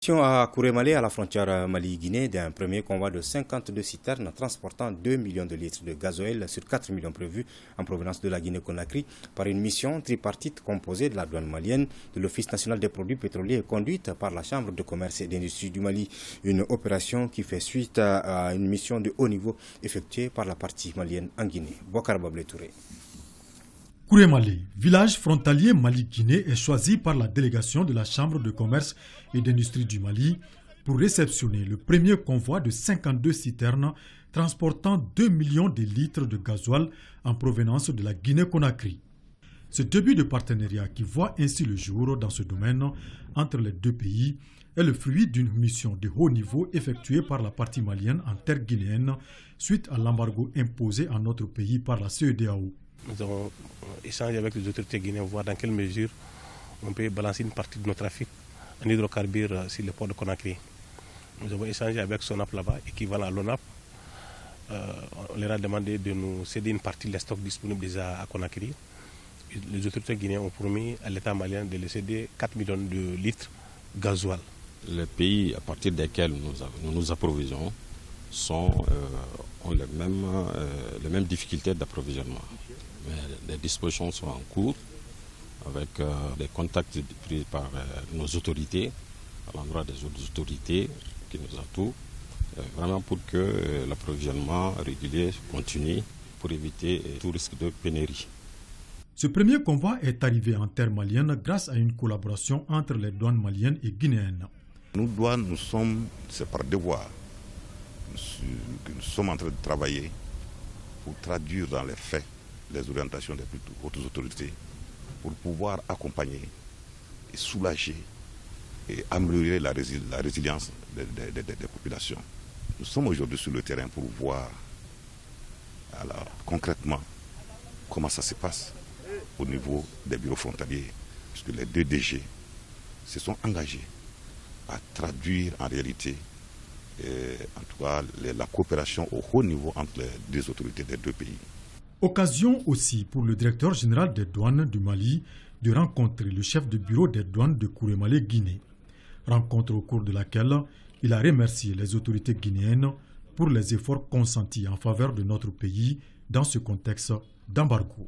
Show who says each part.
Speaker 1: L'arrestation à Kourémalé, à la frontière Mali-Guinée, d'un premier convoi de 52 citernes transportant 2 millions de litres de gasoil sur 4 millions prévus en provenance de la Guinée-Conakry par une mission tripartite composée de la douane malienne, de l'Office national des produits pétroliers conduite par la Chambre de commerce et d'industrie du Mali. Une opération qui fait suite à une mission de haut niveau effectuée par la partie malienne en Guinée. Bokar Bablé Touré.
Speaker 2: Kourémalé, village frontalier Mali-Guinée, est choisi par la délégation de la Chambre de commerce et d'industrie du Mali pour réceptionner le premier convoi de 52 citernes transportant 2 millions de litres de gasoil en provenance de la Guinée-Conakry. Ce début de partenariat qui voit ainsi le jour dans ce domaine entre les deux pays est le fruit d'une mission de haut niveau effectuée par la partie malienne en terre guinéenne suite à l'embargo imposé à notre pays par la CEDEAO.
Speaker 3: Nous avons échangé avec les autorités guinéennes pour voir dans quelle mesure on peut balancer une partie de nos trafics en hydrocarbures sur le port de Conakry. Nous avons échangé avec SONAP là-bas, équivalent à l'ONAP. On leur a demandé de nous céder une partie des stocks disponibles déjà à Conakry. Les autorités guinéennes ont promis à l'État malien de les céder 4 millions de litres de gasoil.
Speaker 4: Les pays à partir desquels nous nous approvisionnons ont les mêmes difficultés d'approvisionnement. Mais les dispositions sont en cours avec des contacts pris par nos autorités, à l'endroit des autres autorités qui nous entourent, vraiment pour que l'approvisionnement régulier continue pour éviter tout risque de pénurie.
Speaker 2: Ce premier convoi est arrivé en terre malienne grâce à une collaboration entre les douanes maliennes et guinéennes.
Speaker 5: C'est par devoir que nous sommes en train de travailler pour traduire dans les faits les orientations des plus hautes autorités pour pouvoir accompagner et soulager et améliorer la résilience des populations. Nous sommes aujourd'hui sur le terrain pour voir concrètement comment ça se passe au niveau des bureaux frontaliers, puisque les deux DG se sont engagés à traduire en réalité en tout cas la coopération au haut niveau entre les deux autorités des deux pays.
Speaker 2: Occasion aussi pour le directeur général des douanes du Mali de rencontrer le chef de bureau des douanes de Kourémalé, Guinée. Rencontre au cours de laquelle il a remercié les autorités guinéennes pour les efforts consentis en faveur de notre pays dans ce contexte d'embargo.